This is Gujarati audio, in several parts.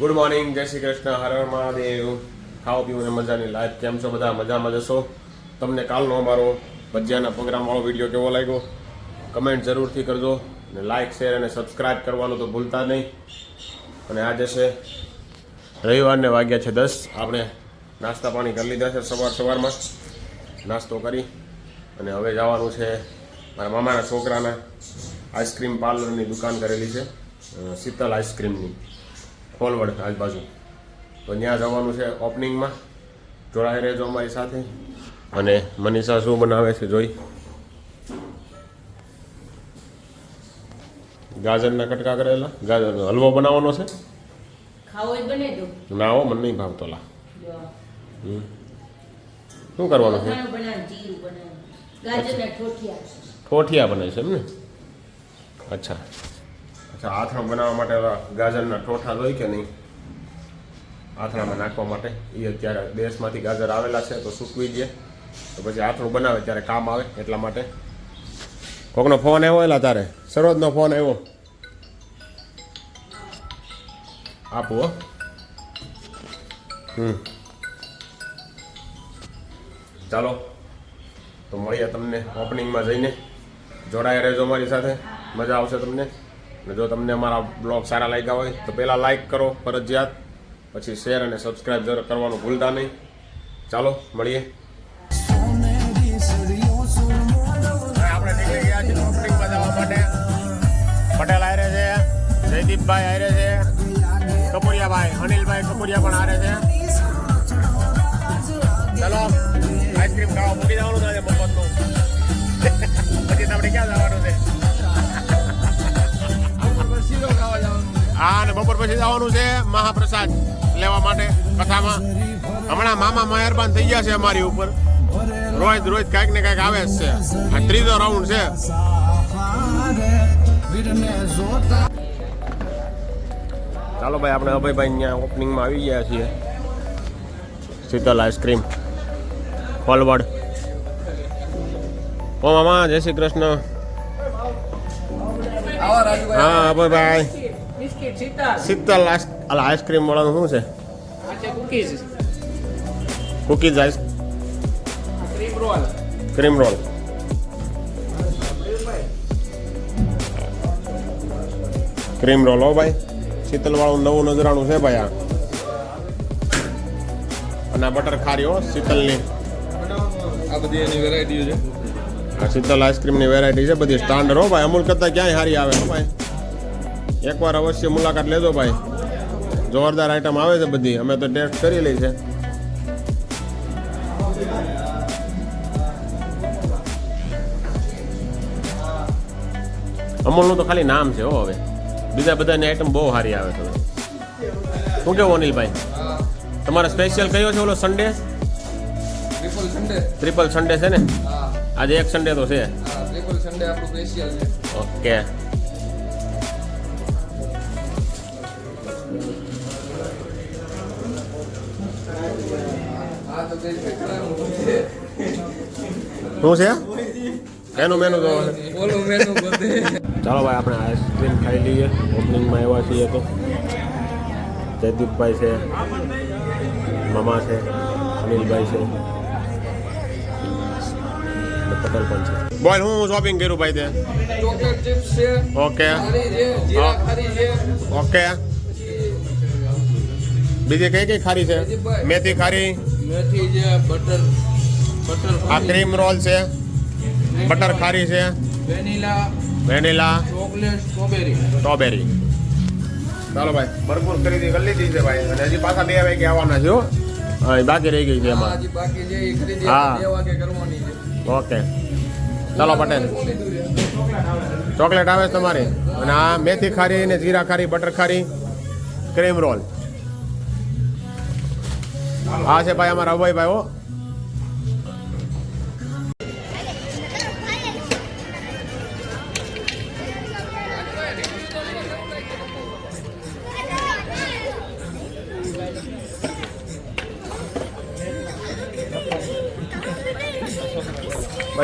ગુડ મોર્નિંગ, જય શ્રી કૃષ્ણ, હર હર મહાદેવ. ખાઓ પીવું ને મજાની લાઈફ. કેમ છો બધા? મજામાં જશો? તમને કાલનો અમારો ભજીયાના પ્રોગ્રામવાળો વિડીયો કેવો લાગ્યો કમેન્ટ જરૂરથી કરજો અને લાઇક શેર અને સબસ્ક્રાઈબ કરવાનું તો ભૂલતા નહીં. અને આજે છે રવિવારને વાગ્યા છે 10. આપણે નાસ્તા પાણી કરી લીધા છે સવારમાં નાસ્તો કરી અને હવે જવાનું છે મારા મામાના છોકરાના આઈસ્ક્રીમ પાર્લરની દુકાન કરેલી છે, શીતલ આઈસ્ક્રીમની ફોલવડ આજુબાજુ. તો ત્યાં જવાનું છે ઓપનિંગમાં. જોડાઈ રહેજો અમારી સાથે. અને મનીષા શું બનાવે છે જોઈ. ગાજરના કટકા કરેલા, ગાજરનો હલવો બનાવવાનો છે. ના હો, મને નહીં ભાવતો લા. શું કરવાનું છે? ઠોઠિયા બનાવી છે એમ ને? અચ્છા, આથણા બનાવવા માટે ગાજરના ઠોઠા જોઈ કે નહીં? આથણામાં નાખવા માટે એ અત્યારે દેશમાંથી ગાજર આવેલા છે તો સૂકવી દે તો પછી આથણું બનાવે ત્યારે કામ આવે. એટલા માટે કોકનો ફોન આવ્યો એલા તારે? સરોજનો ફોન આવ્યો. આપો. ચાલો તો મળીએ તમને ઓપનિંગમાં જઈને. જોડાયા રહેજો અમારી સાથે, મજા આવશે તમને. અને જો તમને અમારા બ્લોગ સારા લાગ્યા હોય તો પહેલાં લાઈક કરો ફરજિયાત, પછી શેર અને સબસ્ક્રાઈબ જરૂર કરવાનું ભૂલતા નહીં. ચાલો મળીએ. આપણે નીકળી ગયા છીએ ઓપનિંગમાં જવા માટે. પટેલ આરે છે, જયદીપભાઈ આરે છે, કપુરિયાભાઈ, અનિલભાઈ કપુરિયા પણ આરે છે. ચાલો આઈસ્ક્રીમ ખાવા મૂકી જવાનું છે મફતનું. પછી આપણે ક્યાં જવાનું છે? હા, અને બપોર પછી જવાનું છે મહાપ્રસાદ લેવા માટે કથામાં. હમણાં મામા મહેરબાન થઈ ગયા છે અમારી ઉપર. રોજ કાંઈક ને કાંઈક આવે જ છે. આ ત્રીજો રાઉન્ડ છે. ચાલો ભાઈ, આપણે અભયભાઈ ત્યાં ઓપનિંગમાં આવી ગયા છીએ. શીતલ આઈસ્ક્રીમ ફોલવડ. ઓ મામા, જય શ્રી કૃષ્ણ. હા અભયભાઈ, શીતલ આઈસ્ક્રીમ વાળાનું શું છે? Cookies ice cream roll. Cream roll હો ભાઈ, શીતલ વાળું નવું નજરાણું છે ભાઈ આ. અને આ બટર ખારી હો શીતલની. આ બધી એની વેરાયટીઓ છે. આ શીતલ આઈસ્ક્રીમની વેરાયટી છે બધી સ્ટાન્ડર્ડ હો ભાઈ. અમૂલ કરતાં ક્યાંય સારી આવે હો ભાઈ. એકવાર અવશ્ય મુલાકાત લેજો ભાઈ. જોરદાર આઈટમ આવે છે બધી. અમે તો ટેસ્ટ કરી લઈ છે. અમૂલનું તો ખાલી નામ છે હો. હવે બીજા બધાની આઈટમ બહુ સારી આવે છે. શું કેવું અનિલભાઈ? તમારે સ્પેશિયલ કયો છે ઓલો સન્ડે? ટ્રિપલ સન્ડે છે ને? આજે એક સન્ડે તો છે. ટ્રિપલ સન્ડે આપણું સ્પેશિયલ છે. ઓકે. શું છે એનું મેનુ તો? ચાલો ભાઈ, આપણે આઈસ્ક્રીમ ખાઈ લઈએ. ઓપનિંગમાં આવ્યા છીએ તો જયદીપભાઈ છે, મામા છે, અનિલભાઈ છે, પટેલ પણ છે. બોલ, હું શોપિંગ કર્યું ભાઈ તે? ચોકલેટ ચિપ્સ છે. Okay okay. બીજી કઈ ખારી છે? મેથી ખારી, મેથી છે, બટર આ ક્રીમ રોલ છે, બટર ખારી છે, વેનીલા, ચોકલેટ, સ્ટ્રોબેરી. ચાલો ભાઈ, ભરપૂર ખરીદી કરી લીધી છે ભાઈ. અને હજી પાછા 2 વાગે આવવાના છે હો. હા, બાકી રહી ગઈ છે એમાં. બાકી જે ખરીદી હા. 2 વાગે કરવાની છે. ઓકે. ચાલો પટેલ, ચોકલેટ આવે છે તમારી. અને આ મેથી ખારી ને જીરા ખારી, બટર ખારી, ક્રીમ રોલ. આ છે ભાઈ અમારા અભયભાઈ હો.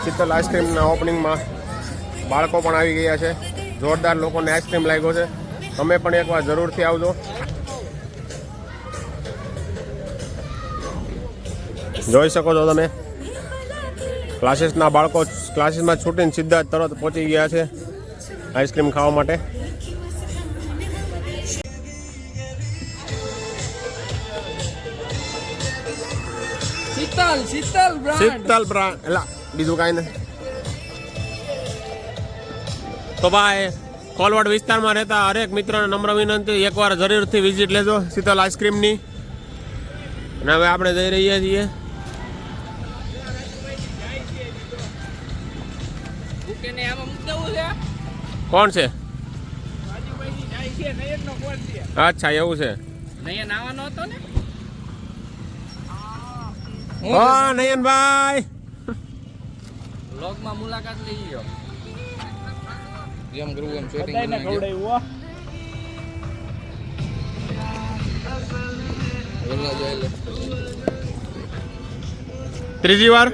શીતલ આઈસ્ક્રીમના ઓપનિંગમાં બાળકો પણ આવી ગયા છે. જોરદાર લોકોને આઈસ્ક્રીમ લાગ્યો છે. તમે પણ એકવાર જરૂરથી આવજો. જોઈ શકો છો તમે ક્લાસીસના બાળકો ક્લાસીસમાં છૂટીને સીધા જ તરત પહોંચી ગયા છે આઈસ્ક્રીમ ખાવા માટે. શીતલ બ્રાન્ડ. શીતલ બ્રાન્ડ એલા બીજું કાંઈ નથી. તો ભાઈ કોલવડ વિસ્તારમાં રહેતા હરેક મિત્રોને નમ્ર વિનંતી એકવાર જરૂરથી વિઝિટ લેજો શીતલ આઈસ્ક્રીમની. અને હવે આપણે જઈ રહ્યા છીએ. કોણ છે? અચ્છા એવું છે. હા નયનભાઈ વ્લોગમાં મુલાકાત લઈ ગયો. જેમ કરવું એમ સેટિંગ કરી નાખ્યું. વેલા જાય લે. ત્રીજી વાર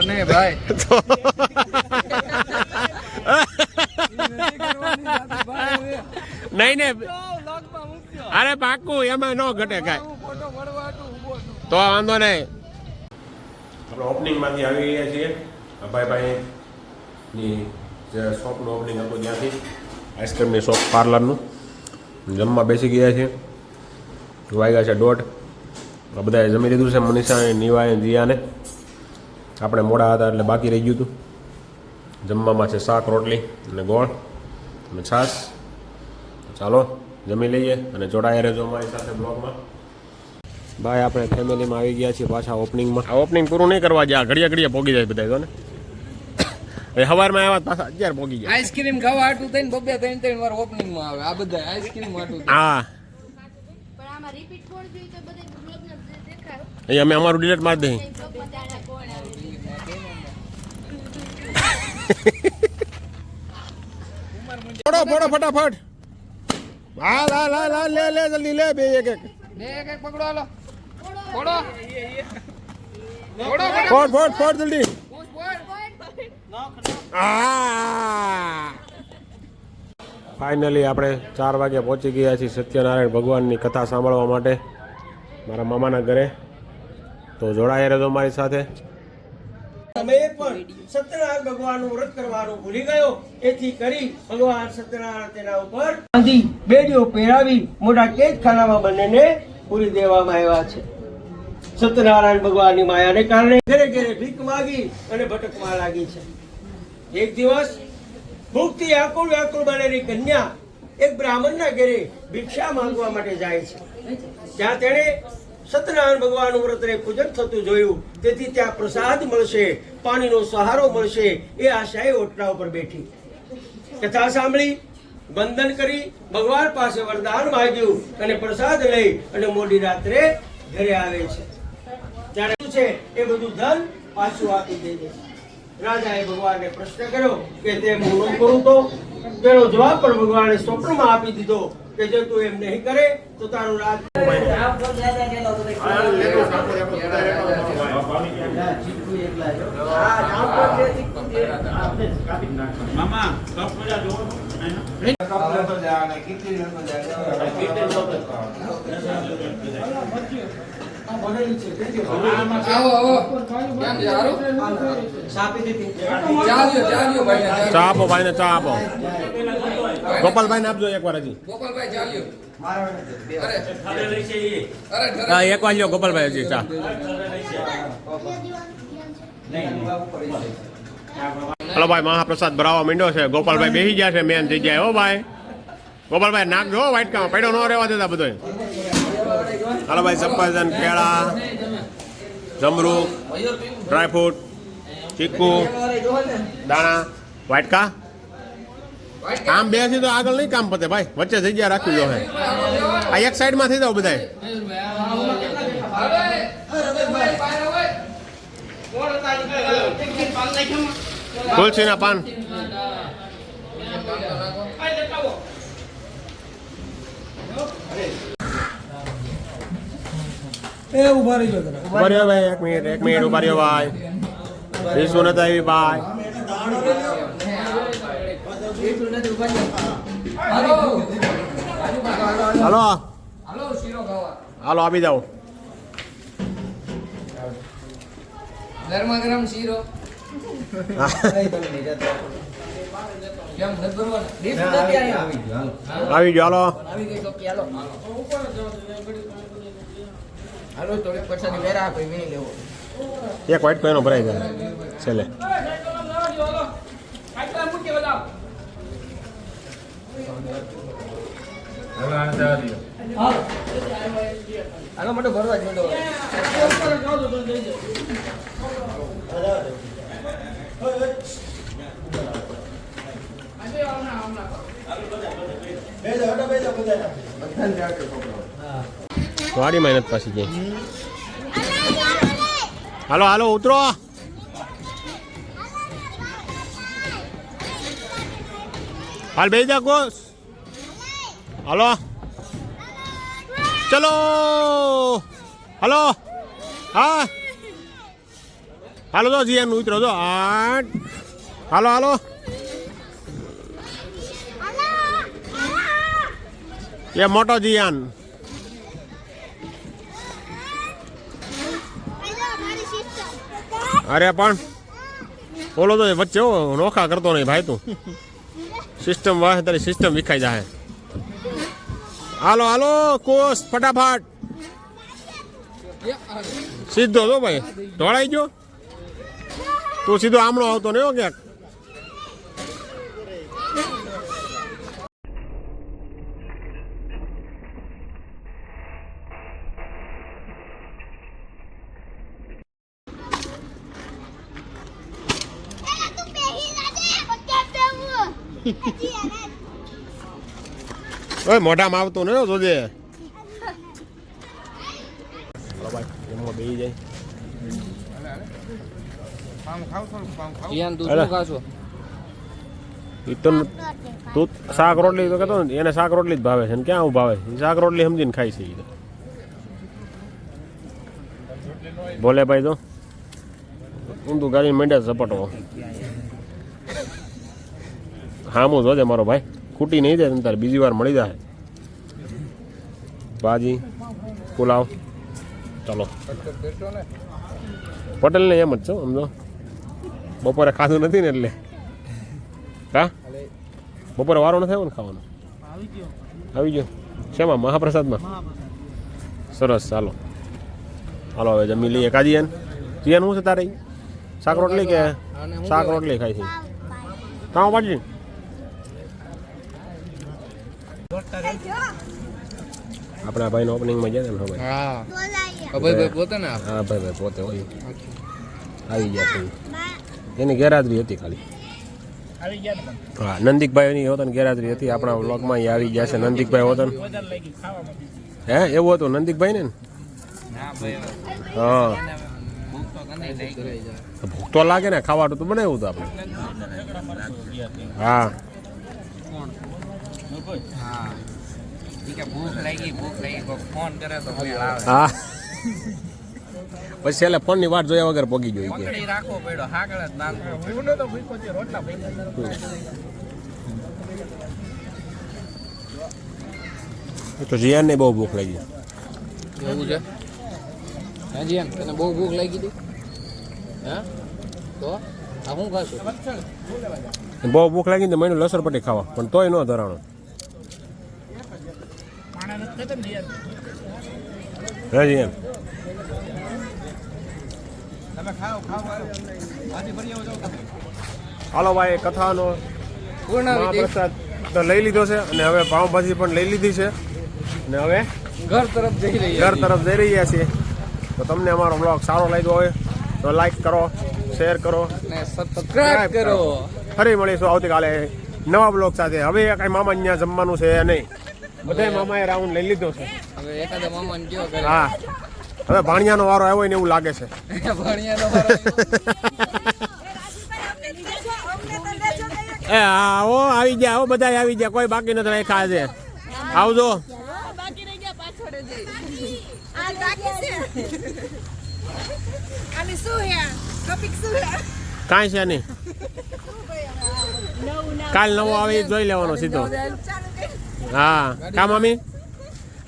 નહીં ભાઈ. નહીં ને અરે પાકું એમાં ન ઘટે કાંઈ. તો વાંધો નહીં. આપણે ઓપનિંગમાંથી આવી ગયા છીએ અભયભાઈની જે શોપનું ઓપનિંગ હતું ત્યાંથી આઈસ્ક્રીમની શોપ પાર્લરનું જમવા બેસી ગયા છે. વાગ્યા છે 1:30. બધાએ જમી લીધું છે. મનીષાને નિવાય દિયાને આપણે મોડા હતા એટલે બાકી રહી ગયું હતું. જમવામાં છે શાક રોટલી અને ગોળ અને છાશ. ચાલો જમી લઈએ અને જોડાયા રહેજો અમારી સાથે બ્લોગમાં. ભાઈ આપણે ફેમિલીમાં આવી ગયા છીએ પાછા ઓપનિંગમાં. આ ઓપનિંગ પૂરું નહીં કરવા જાય ઘડીએ ઘડીએ પોગી જાય બધા. તો ને એ સવારમાં આવ્યા પાછા 11 પોગી ગયા. આઈસ્ક્રીમ ખાવા હાટું થઈને બબે 3 વાર ઓપનિંગમાં આવે આ બધા આઈસ્ક્રીમ હાટું. હા પણ આમાં રિપીટ કોણ જોઈ તો બધે બ્લોગમાં દેખાય. અહીં અમે અમારું ડિલેટ મારી દઈએ. ફોડો ફોડો ફટાફટ. હા લા લા લા લે લે જલ્દી લે બે એક એક પકડો હાલો. ફોડો ફોડ ફોડ ફોડ જલ્દી. ફાઇનલી આપણે 4 વાગે પહોંચી ગયા છીએ સત્યનારાયણ ભગવાનની કથા સાંભળવા માટે મારા મામાના ઘરે. તો જોડાયા રહેજો મારી સાથે. તમે પણ સત્યનારાયણ ભગવાનનું વ્રત કરવાનું ભૂલી ગયો એથી કરી ભગવાન સત્યનારાયણ તેના ઉપર બાંધી બેડીઓ પહેરાવી મોટા કેદખાનામાં બંનેને પૂરી દેવામાં આવ્યા છે. સત્યનારાયણ ભગવાનની માયાને કારણે ઘરે ઘરે ભીખ માગી અને ભટકવા લાગી છે. એક દિવસ ભૂખથી વ્યાકુળ વ્યાકુળ બનેલી કન્યા એક બ્રાહ્મણના ઘરે ભિક્ષા માંગવા માટે જાય છે. ત્યાં તેણે સત્યનારાયણ ભગવાનનું વ્રતને પૂજન થતું જોયું. તેથી ત્યાં પ્રસાદ મળશે, પાણીનો સહારો મળશે એ આશાએ ઓટલા ઉપર બેઠી. કથા સાંભળી, વંદન કરી, ભગવાન પાસે વરદાન માંગ્યું અને પ્રસાદ લઈ અને મોડી રાત્રે ઘરે આવે છે. ત્યારે શું છે એ બધું ધન પાછું આપી દેજે. રાજાએ ભગવાનને પ્રશ્ન કર્યો કે તે હું કરું તો? તેનો જવાબ પણ ભગવાને સ્વપ્નમાં આપી દીધો કે જો તું એમ નહીં કરે તો તારું રાજ ચા આપો ભાઈને ચા આપો. ગોપાલભાઈને આપજો એકવાર હજી. ગોપાલભાઈ ચાલ્યો. હા એકવાર લ્યો ગોપાલભાઈ હજી ચા. હલો ભાઈ મહાપ્રસાદ ભરાવા માંડ્યો છે. ગોપાલભાઈ બેસી ગયા છે મેન જગ્યાએ. હો ભાઈ ગોપાલભાઈ નાખજો વાટકામાં પડ્યો ન રહેવા દેતા બધો. હલો ભાઈ સફરજન, કેળા, જમરૂખ, ડ્રાયફ્રૂટ, ચીકુ, દાણા, વાટકા. કામ બે થી તો આગળ નહીં કામ પતે ભાઈ. વચ્ચે જગ્યા રાખવી જોઈએ. આ એક સાઈડ માં થઈ જાવ બધા. તુલસી ના પાન. ઉભા રહી ગયો ઉભા રહ્યો ભાઈ. એક મિનિટ ઉભા રહ્યો ભાઈ. વિશ્વ નથી આવી ભાઈ. હાલો હાલો શીરો ખાવા. હાલો આપી જાઓ. ગરમા ગરમ શીરો કેમ નથી ભરવાનું? ડીપ નથી અહીંયા. આવી ગયો હાલો આવી ગઈ તો કે હાલો હાલો થોડીક પછાડી વેરા આપી વીણી લેવો. એક વાઇટ પેનો ભરાઈ જાય છેલ્લે હાલો મોટો ભરવા જ મોટો વાડીમાં નથી પાછી ગઈ હાલો હાલો ઉતરો હાલ બેસી જા કોસ હાલો ચલો હાલો હા હાલો તો જીએન ઉતરો જો 8 હાલો હાલો એ મોટો જીયાન અરે પણ ઓલો તો વચ્ચે નોખા કરતો નહીં ભાઈ તું સિસ્ટમ વાહ તારી સિસ્ટમ વિખાઈ જાય હાલો હાલો કોસ ફટાફટ સીધો જો ભાઈ ઢોળાઈ ગયો તું સીધો આમણો આવતો ને ક્યાંક ઓય મોઢામાં આવતું ને જોજે હાલો ભાઈ એમાં બેસી જાય જીયાન તું શું ખાશો? ઈ તો તું શાક રોટલી તો કહેતો ને એને શાક રોટલી જ ભાવે છે ને ક્યાં હું ભાવે ઈ શાક રોટલી સમજીને ખાય છે ઈ તો બોલે ભાઈ તો ઊંધું ગાડીને મંડ્યા ઝપટો હામું જોજે મારો ભાઈ ખૂટી નહીં જાય તારે બીજી વાર મળી જાય ભાજી પુલાવ ચાલો પટેલને એમ જ છો સમજો બપોરે ખાધું નથી ને એટલે હા બપોરે વારો નથી આવ્યો ને ખાવાનો આવી ગયો શેમાં મહાપ્રસાદમાં સરસ ચાલો હાલો હવે જમી લઈએ કાજીયાન જીયાન શું છે તારે શાક રોટલી કે શાક રોટલી ખાઈ છે કામ પાડી આપણા ભાઈ નો ઓપનિંગમાં જાય ને હવે હા ભાઈ પોતે ને હા ભાઈ પોતે હોય આવી ગયા છે એની ગેરહાજરી હતી ખાલી હા નંદિકભાઈની હોતન ગેરહાજરી હતી આપણા વ્લોગમાં એ આવી ગયા છે નંદિકભાઈ હોતન હે એવું હતું નંદિકભાઈ ને હા ભૂખ તો લાગે ને ખાવાનું તો બનાવ્યું હતું આપણે હા હા પછી છેલ્લે ફોન ની વાટ જોયા વગર પોગી ગયો કે તો જીયાન ને બહુ ભૂખ લાગી એવું છે હા જીયાન તને બહુ ભૂખ લાગી હતી હા તો આ શું ખાશું? બહુ ભૂખ લાગી ને મને લસણ પટ્ટી ખાવા પણ તોય ન ધરાણો હે જીયાન હાલો ભાઈ કથાનો મહાપ્રસાદ તો લઈ લીધો છે અને હવે પાવભાજી પણ લઈ લીધી છે અને હવે ઘર તરફ જઈ રહ્યા છીએ તો તમને અમારો બ્લોગ સારો લાગ્યો હોય તો લાઈક કરો શેર કરો અને સબસ્ક્રાઇબ કરો. ફરી મળીશું આવતીકાલે નવા બ્લોગ સાથે. હવે કઈ મામા ત્યાં જમવાનું છે નહીં, બધા મામાએ રાઉન્ડ લઈ લીધો છે. હવે એકાદા મામાને કયો કરે. હા હવે ભાણિયાનો વારો આવ્યો ને એવું લાગે છે. ભાણિયાનો વારો એ આવો આવી ગયા, આવો બધા આવી ગયા, કોઈ બાકી નથી રાખ્યા છે. આવજો. કાંઈ છે નહીં, કાલ નવો આવે જોઈ લેવાનો સીધો. હા કા મમ્મી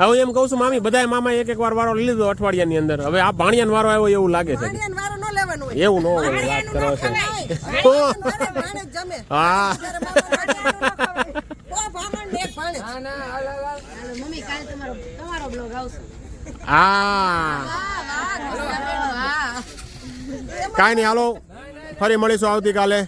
હવે એમ કહું છું મામી બધાય મામા એક વાર વારો લઈ લીધો અઠવાડિયાની અંદર. હવે આ ભાણિયાનો વારો આવ્યો એવું લાગે છે. ભાણિયાનો વારો ન લેવાનો હોય. એવું ન હોય વાત કરો છો. ભાણિયાનો વારો ભાણે જ જમે. હા જ્યારે મામા ભાણિયાનો ન ખવાય. તો ભામણ ને એક ભાણે. ના ના હાલ હાલ હાલ. હાલો, મમ્મી કાલે તમારો બ્લોગ આવશે. હા વાહ, કાંઈ નહીં હાલો ફરી મળીશું આવતીકાલે.